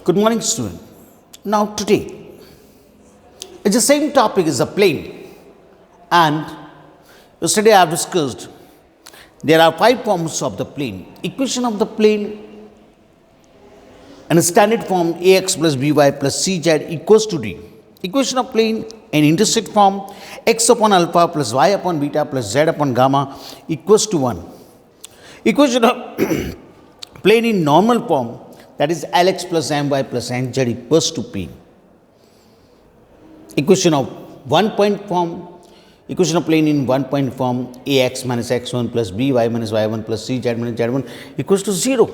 Good morning, student. Now, today, it's the same topic as a plane, and yesterday I have discussed there are five forms of the plane. Equation of the plane and a standard form ax plus by plus cz equals to d. Equation of plane in intersect form x upon alpha plus y upon beta plus z upon gamma equals to 1. Equation of plane in normal form, that is Lx plus My plus Nz equals to P. Equation of one point form, equation of plane in one point form Ax minus x1 plus By minus y1 plus Cz minus z1 equals to 0.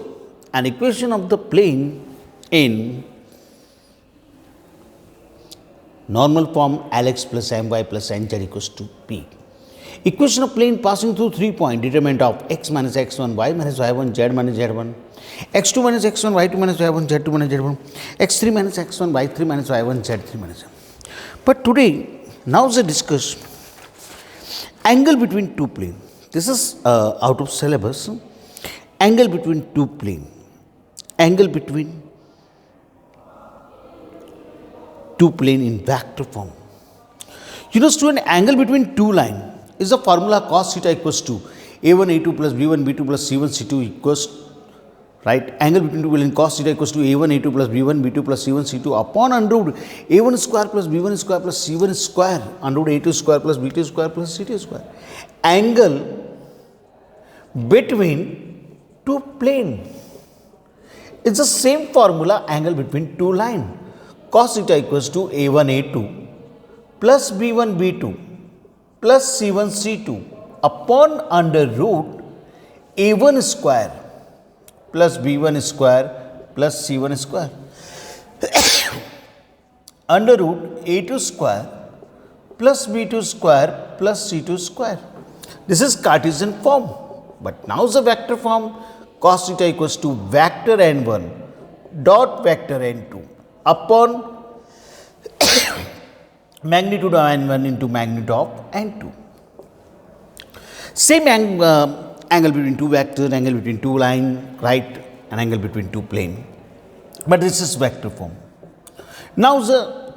And equation of the plane in normal form Lx plus My plus Nz equals to P. Equation of plane passing through 3 point determinant of x minus x1, y minus y1, z minus z1, x2 minus x1, y2 minus y1, z2 minus z1, x3 minus x1, y3 minus y1, z3 minus z1. But today, now we discuss angle between two plane. This is out of syllabus. Angle between two plane. Angle between two plane in vector form. You know, student, angle between two line is the formula cos theta equals to a1 a2 plus b1 b2 plus c1 c2 equals, right? Angle between two plane cos theta equals to a1 a2 plus b1 b2 plus c1 c2 upon under root a1 square plus b1 square plus c1 square under root a2 square plus b2 square plus c2 square. Angle between two plane. It's the same formula, angle between two line. Cos theta equals to a1 a2 plus b1 b2 plus c1 c2 upon under root a1 square plus b1 square plus c1 square under root a2 square plus b2 square plus c2 square. This is Cartesian form. But now the vector form, cos theta equals to vector n1 dot vector n2 upon magnitude of n1 into magnitude of n2. Same angle between two vectors, angle between two line, right, and angle between two plane. But this is vector form. Now the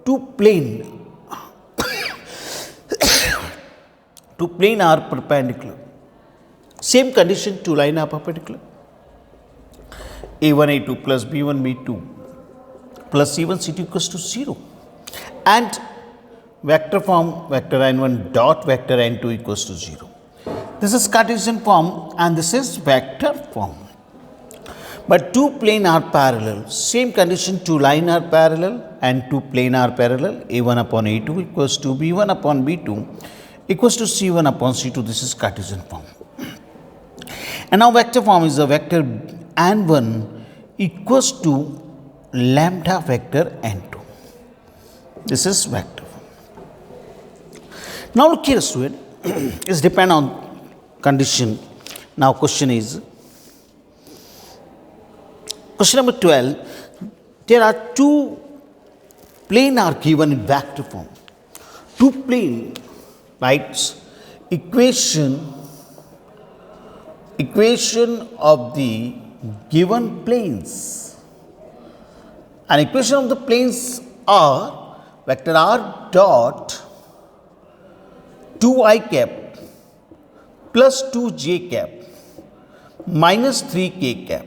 two plane two plane are perpendicular. Same condition, two line are perpendicular. a1 a2 plus b1 b2 plus c1 c2 equals to 0. And vector form, vector n1 dot vector n2 equals to 0. This is Cartesian form and this is vector form. But two plane are parallel. Same condition, two line are parallel and two plane are parallel. a1 upon a2 equals to b1 upon b2 equals to c1 upon c2. This is Cartesian form. And now vector form is a vector n1 equals to lambda vector n2. This is vector. Now look here, student, it's depend on condition. Now question is, question number 12, there are two plane are given in vector form. Two plane, right? Equation of the given planes. And equation of the planes are vector r dot 2i cap plus 2j cap minus 3k cap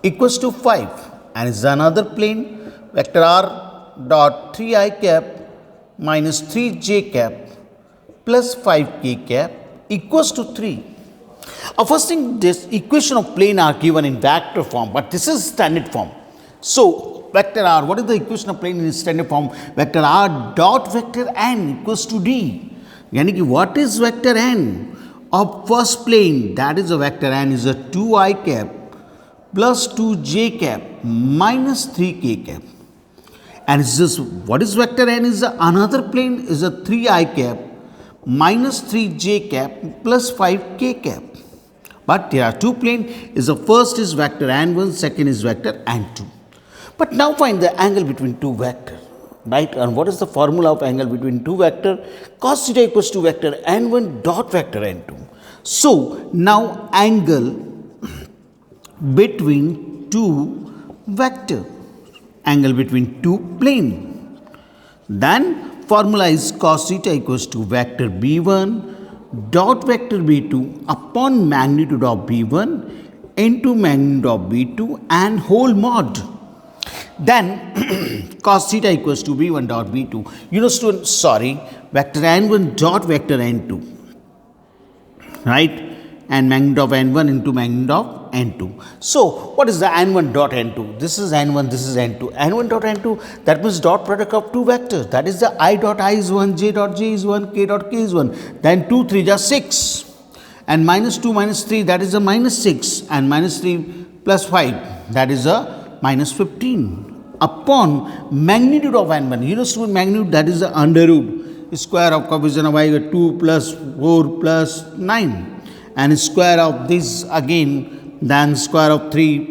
equals to 5, and is another plane vector r dot 3i cap minus 3j cap plus 5k cap equals to 3. First thing, this equation of plane are given in vector form, but this is standard form. So vector r, what is the equation of plane in standard form? Vector r dot vector n equals to d. Yani what is vector n of first plane? That is a vector n is a 2i cap plus 2j cap minus 3k cap. And is this, what is vector n is another plane is a 3i cap minus 3j cap plus 5k cap. But there are two plane, is the first is vector n1, second is vector n2. But now find the angle between two vector, right? And what is the formula of angle between two vector? Cos theta equals to vector n1 dot vector n2. So now angle between two vector, angle between two plane. Then formula is cos theta equals to vector b1 dot vector b2 upon magnitude of b1 into magnitude of b2 and whole mod. Then cos theta equals to b1 dot b2. You know students, sorry, vector n1 dot vector n2, right? And magnitude of n1 into magnitude of n2. So what is the n1 dot n2? This is n1, this is n2. n1 dot n2, that means dot product of two vectors. That is the I dot I is 1, j dot j is 1, k dot k is 1. Then 2, 3 are 6. And minus 2 minus 3, that is a minus 6. And minus 3 plus 5, that is a minus 15. Upon magnitude of n1. You know student, magnitude, that is the under root square of coefficient of y, 2 plus 4 plus 9. And square of this again, then square of 3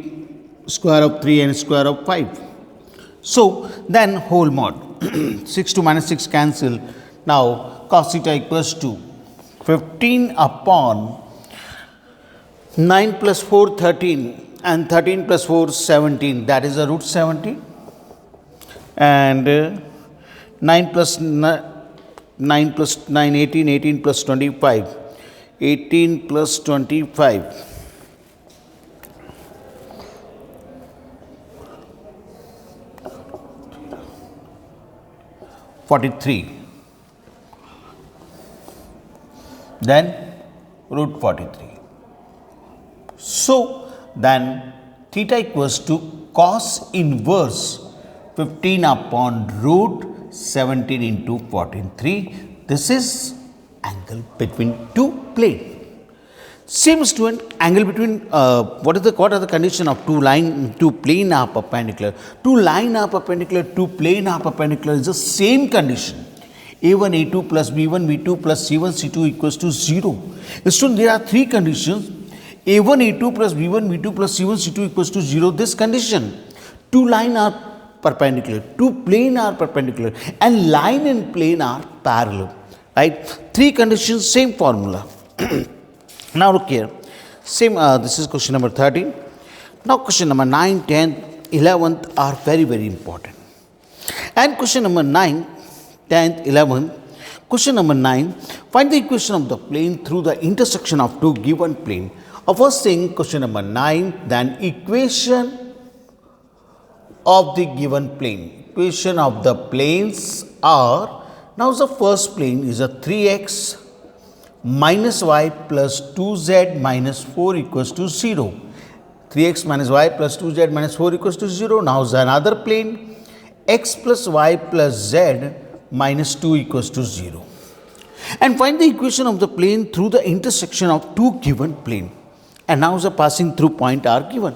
and square of 5. So then whole mod. 6 to minus 6 cancel. Now cos theta equals to 15 upon 9 plus 4 13 and 13 plus 4 17, that is a root 17. And 9 plus 9 plus 9 18, 18 plus 25, 18 plus 25, 43. Then root 43. So then theta equals to cos inverse 15 upon root 17 into 43. This is angle between two plane. Same student, angle between what are the condition of two plane are perpendicular? Two line are perpendicular, two plane are perpendicular is the same condition. A1, A2 plus B1, B2 plus C1, C2 equals to 0. Student, there are three conditions. A1, A2 plus B1, B2 plus C1, C2 equals to 0. This condition, two line are perpendicular, two plane are perpendicular, and line and plane are parallel. Right? Three conditions, same formula. Now look here. Same. This is question number 13. Now question number 9, 10, 11th are very, very important. And question number 9, 10th, 11th. Question number 9. Find the equation of the plane through the intersection of two given plane. First thing, question number 9. Then equation of the given plane. Equation of the planes are. Now the first plane is a 3x minus y plus 2z minus 4 equals to 0. 3x minus y plus 2z minus 4 equals to 0. Now the another plane, x plus y plus z minus 2 equals to 0. And find the equation of the plane through the intersection of two given plane. And now the passing through point are given.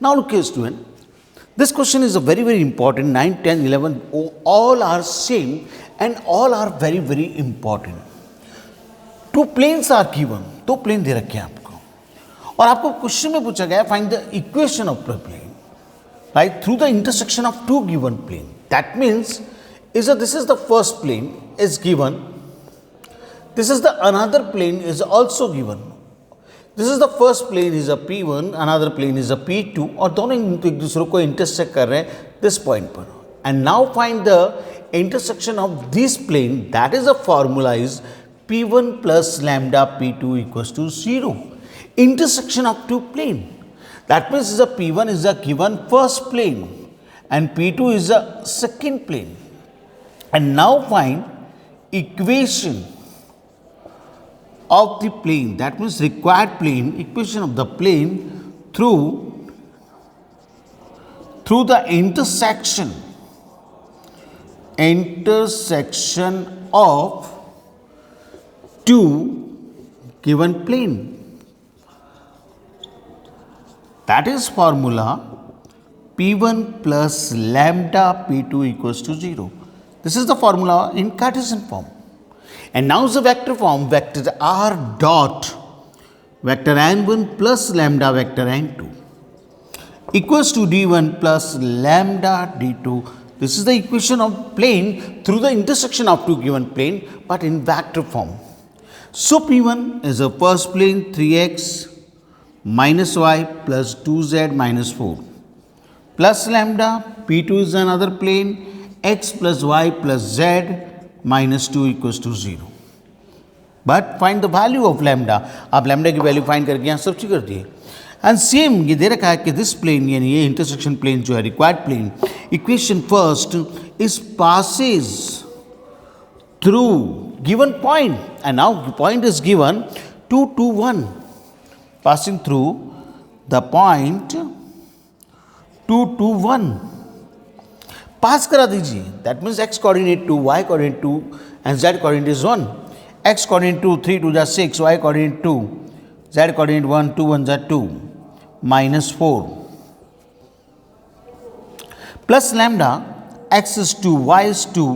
Now look here student. This question is a very, very important. 9, 10, 11 all are same and all are very, very important. Two planes are given, दो plane दे रखे हैं आपको और आपको question में पूछा गया find the equation of the plane right through the intersection of two given plane. That means is that this is the first plane is given, this is the another plane is also given, this is the first plane is a P1, another plane is a P2 और दोनों एक दूसरे को intersect कर रहे हैं this point पर. And now find the intersection of this plane, that is the formula is P1 plus lambda P2 equals to 0. Intersection of two plane. That means the P1 is a given first plane and P2 is a second plane. And now find equation of the plane, that means required plane, equation of the plane through the intersection of two given plane. That is formula P1 plus lambda P2 equals to 0. This is the formula in Cartesian form. And now the vector form, vector r dot vector n1 plus lambda vector n2 equals to d1 plus lambda d2. This is the equation of plane through the intersection of two given plane but in vector form. So P1 is the first plane 3x minus y plus 2z minus 4 plus lambda, P2 is another plane, x plus y plus z minus 2 equals to 0. But find the value of lambda. आप lambda की value find करके यहाँ substitute कर दिए. And same ये दे रखा है कि दिस प्लेन यानी ये इंटरसेक्शन प्लेन जो है required plane, equation first is passes through given point and now point is given 2 2 1, passing through the point 2 2 1. पास करा दीजिए. That means x coordinate 2, y coordinate 2 and z coordinate is 1. x coordinate 2, 3 2 जा 6, y coordinate 2, z coordinate 1, 2 1 जा 2, minus 4 plus lambda, x is 2, y is 2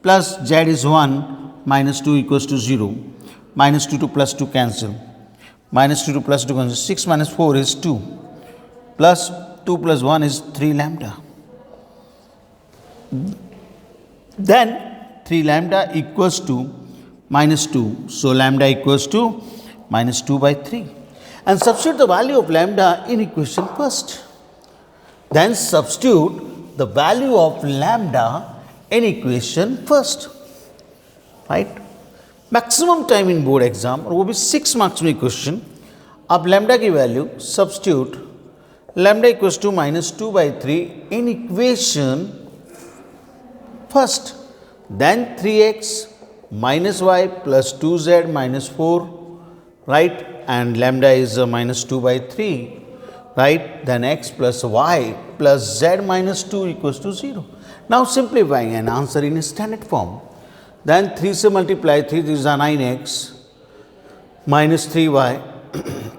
plus z is 1 minus 2 equals to 0. Minus 2 to plus 2 cancel. Minus 2 to plus 2 cancel. 6 minus 4 is 2 plus 2 plus 1 is 3 lambda. Then 3 lambda equals to minus 2. So lambda equals to minus 2 by 3. And substitute the value of lambda in equation first. Then substitute the value of lambda in equation first. Right? Maximum time in board exam, और वो भी 6 marks में question. आप lambda की value substitute lambda equals to minus 2 by 3 in equation first. Then 3x minus y plus 2z minus 4, right? And lambda is minus 2 by 3, right? Then x plus y plus z minus 2 equals to 0. Now simplifying an answer in standard form. Then 3 से multiply, 3 is 9x minus 3y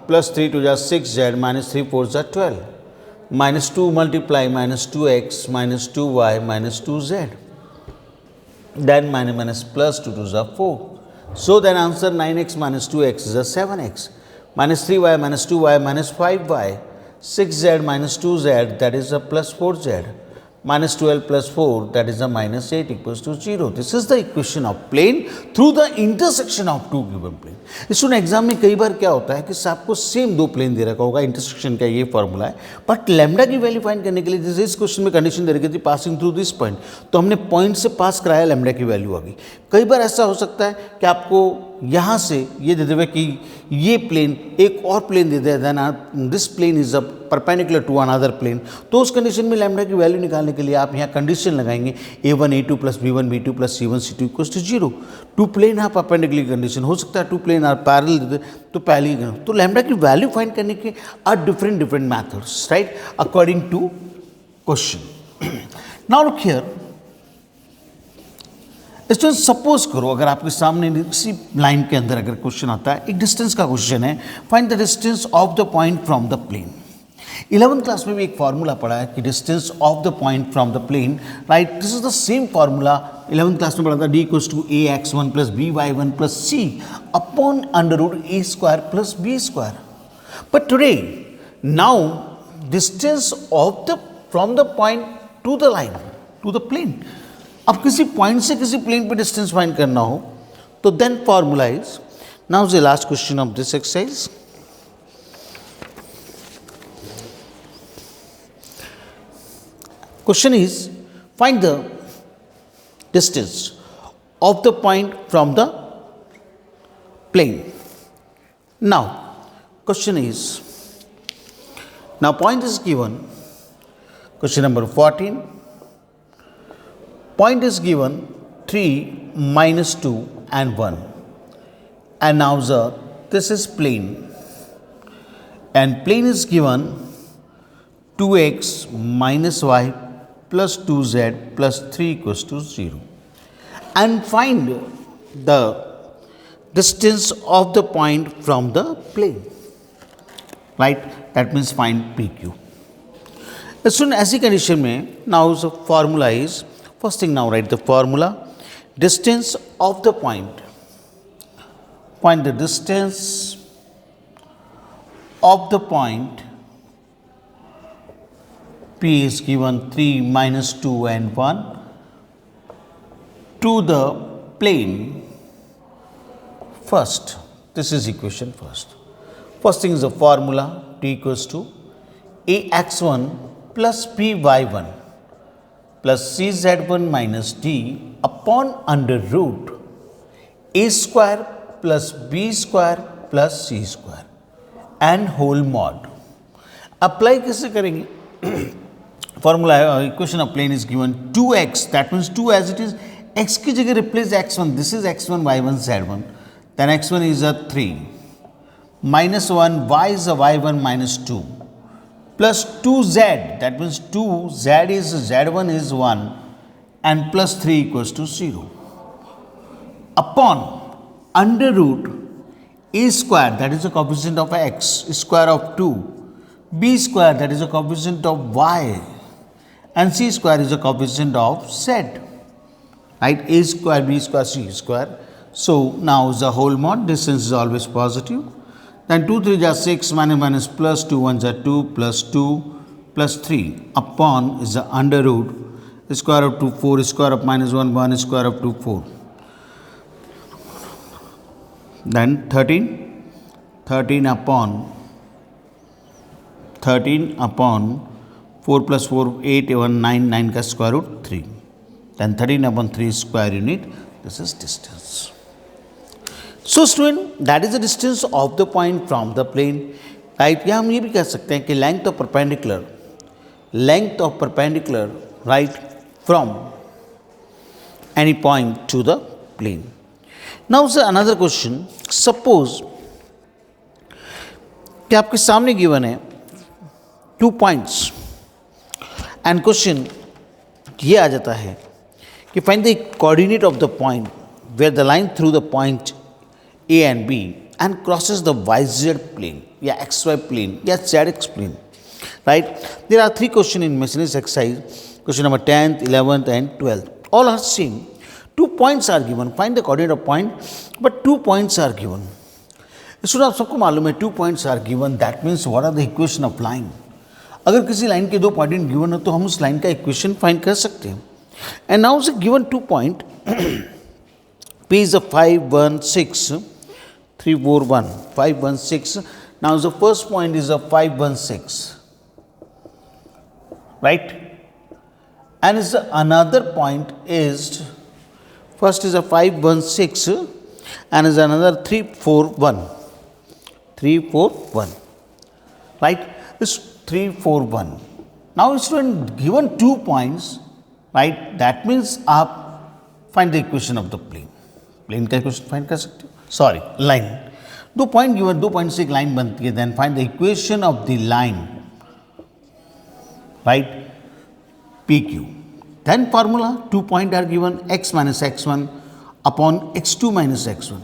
plus 3 to 6z minus 3 4 is 12. Minus 2 multiply minus 2x minus 2y minus 2z. Then minus plus 2 to 4. So then answer 9x minus 2x is a 7x. Minus 3y minus 2y minus 5y. 6z minus 2z, that is a plus 4z. Minus 12 plus 4, that is a minus 8 equals to 0. This is the equation of plane through the intersection of two given plane. Student exam में कई बार क्या होता है कि आपको same दो plane दे रखा होगा, इंटरसेक्शन का ये फॉर्मूला है, बट लैम्डा की वैल्यू फाइंड करने के लिए जैसे इस क्वेश्चन में कंडीशन दे रखी थी पासिंग थ्रू दिस पॉइंट, तो हमने पॉइंट से पास कराया, लैम्डा की वैल्यू आ गई. कई बार ऐसा हो सकता है कि आपको यहाँ से ये दे देवे कि ये प्लेन एक और प्लेन दे दे, then this plane is a perpendicular to another plane, तो उस कंडीशन में लैम्डा की वैल्यू निकालने के लिए आप यहाँ कंडीशन लगाएंगे a1 a2 plus b1 b2 plus c1 c2 equals to 0. Two plane आप परपेंडिकुलर कंडीशन हो सकता है, टू प्लेन आर पैरेलल दे दे तो पहले ही, तो लैम्डा की वैल्यू फाइंड करने के are different different methods, right, according to question. Now look here student, suppose करो अगर आपके सामने इसी लाइन के अंदर अगर क्वेश्चन आता है, एक डिस्टेंस का क्वेश्चन है, find the distance of the point from the plane. 11th class में भी एक फार्मूला पढ़ा है कि distance of the point from the plane, right, this is the same formula 11th class में पढ़ा था, d equals to a x1 plus b y1 plus c upon under root a square plus b square. But today now distance of the from the point to the line to the plane, अब किसी point से किसी plane पे distance find करना हो तो then formula is, now the last question of this exercise. Question is, find the distance of the point from the plane. Now, question is, now point is given, question number 14, point is given 3 minus 2 and 1, and now this is plane, and plane is given 2x minus y plus 2z plus 3 equals to 0, and find the distance of the point from the plane, right, that means find PQ. Student, ऐसी condition में now the formula is, first thing now write the formula, distance of the point, find the distance of the point P is given 3 minus 2 and 1 to the plane first. This is equation first. First thing is the formula, T equals to ax1 plus py1 plus cz1 minus d upon under root a square plus b square plus c square and whole mod. Apply कैसे करेंगे? Formula है, equation of plane is given 2x, that means 2 as it is, x की जगह replace x1, this is x1 y1 z1, then x1 is a 3 minus 1 y is a y1 minus 2 plus 2z, that means 2z is z1 is 1 and plus 3 equals to 0 upon under root a square, that is the coefficient of x, square of 2, b square, that is the coefficient of y, and c square is the coefficient of z, right? A square, b square, c square. So now is the whole mod, distance is always positive. Then 2 3 are 6, minus plus 2 1 are 2 plus 2 plus 3 upon is the under root square of 2 4, square of minus 1 1, square of 2 4. Then 13 upon 4 plus 4 8 1 9, 9 का square root 3. Then 13 upon 3 square unit, this is distance. So student, that is the distance of the point from the plane, right? या हम ये भी कह सकते हैं कि length of perpendicular, right, from any point to the plane. Now sir, another question, suppose कि आपके सामने given है 2 points and question ये आ जाता है कि find the coordinate of the point where the line through the point A and B and crosses the YZ plane या XY plane या ZX plane, right? There are 3 questions in miscellaneous exercise, question number 10th, 11th and 12th. All are same. 2 points are given. Find the coordinate of point, but 2 points are given. Student आप सबको मालूम है 2 points are given. That means what are the equation of line? अगर किसी line के 2 point given हो तो हम उस लाइन का इक्वेशन फाइंड कर सकते हैं. And now is given 2 point, P is a 5 1 6 3 4 1 5 1 6. Now the first point is a 5 1 6, right? And is another point is, first is a 5 1 6 and is another 3 4 1 3 4 1, right? This 3 4 1. Now student, given 2 points, right, that means आप find the equation of the plane. Plane का equation find कर सकते हो, sorry line. 2 point given, 2 point से एक line बनती है. Then find the equation of the line, right, P Q. Then formula 2 point are given, x minus x1 upon x2 minus x1,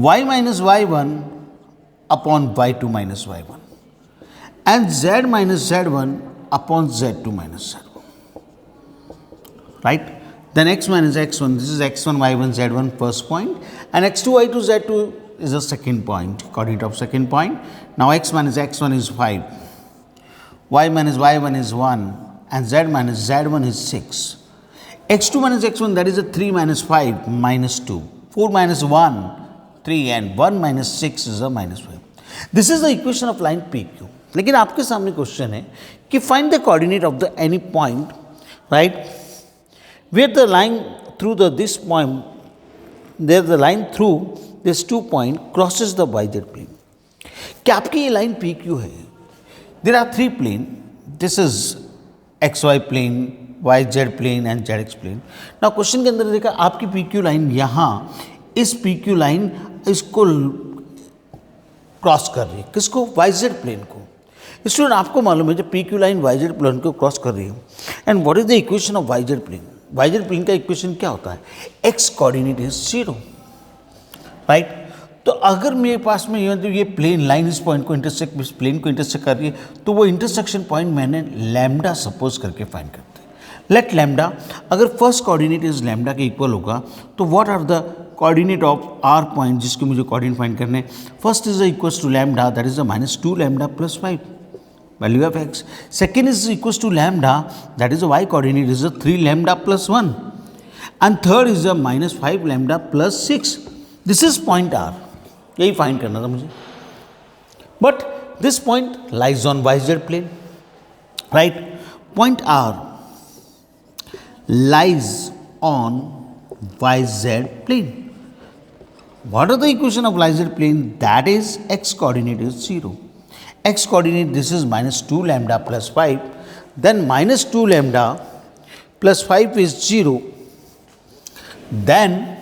y minus y1 upon y2 minus y1, and z minus z1 upon z2 minus z1, right? Then x minus x1, this is x1 y1 z1 first point, and x2 y2 z2 is the second point, coordinate of second point. Now x minus x1 is 5, y minus y1 is 1, and z minus z1 is 6. x2 minus x1, that is a 3 minus 5 minus 2, 4 minus 1 3, and 1 minus 6 is a minus 5. This is the equation of line PQ. लेकिन आपके सामने question है कि find the coordinate of the any point, right, where the line through this point, there the line through this 2 point crosses the YZ plane. क्या आपकी ये line PQ है? There are 3 plane. This is XY plane, YZ plane and ZX plane. Now question के अंदर देखा आपकी PQ line यहाँ इस PQ लाइन इसको क्रॉस कर रही है. किसको? YZ प्लेन को. स्टूडेंट आपको मालूम है जब PQ लाइन YZ प्लेन को क्रॉस कर रही है, and what is the equation of YZ plane? YZ plane का इक्वेशन क्या होता है? x coordinate is 0, right? तो अगर मेरे पास में ये प्लेन लाइन इस पॉइंट को इंटरसेक्ट, इस प्लेन को इंटरसेक्ट कर रही है, तो वो इंटरसेक्शन पॉइंट मैंने लैम्डा सपोज करके फाइंड करते हैं. लेट लैम्डा, अगर फर्स्ट कोऑर्डिनेट इज लैम्डा के इक्वल होगा तो what are the coordinate of our point जिसके मुझे कोऑर्डिनेट फाइंड करने? First is equals to lambda, that is -2 lambda plus 5 value of x. Second is equals to lambda, that is the y coordinate is a 3 lambda plus 1, and third is a -5 lambda plus 6. This is point R. यही find करना था मुझे. But this point lies on YZ plane, right? Point R lies on YZ plane. What are the equation of YZ plane? That is x coordinate is 0. X coordinate, this is minus 2 lambda plus 5. Then minus 2 lambda plus 5 is 0. Then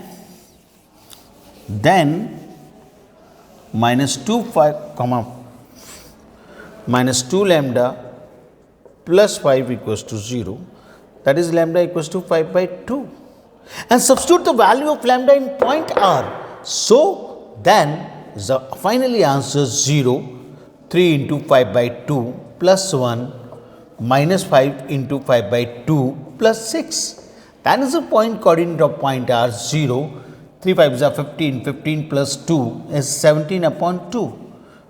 minus 2 5 comma minus 2 lambda plus 5 equals to 0. That is lambda equals to 5 by 2. And substitute the value of lambda in point R. So then the finally answer 0, 3 into 5 by 2 plus 1 minus 5 into 5 by 2 plus 6. That is the point coordinate of point R 0. 3 5s are 15, 15 plus 2 is 17 upon 2.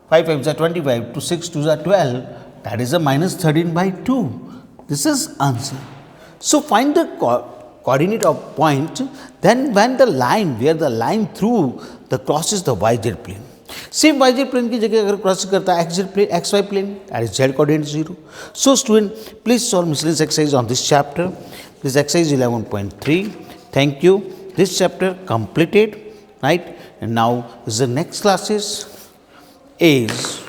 5 5s are 25, 2 6 2s are 12. That is a minus 13 by 2. This is answer. So find the coordinate of point, then when the line, where the line through the crosses the YZ plane. Same YZ plane की जगह अगर cross करता है XZ plane, XY plane, that is Z coordinate 0. So student, please solve miscellaneous exercise on this chapter. This exercise 11.3. Thank you. This chapter completed, right? And now is the next classes is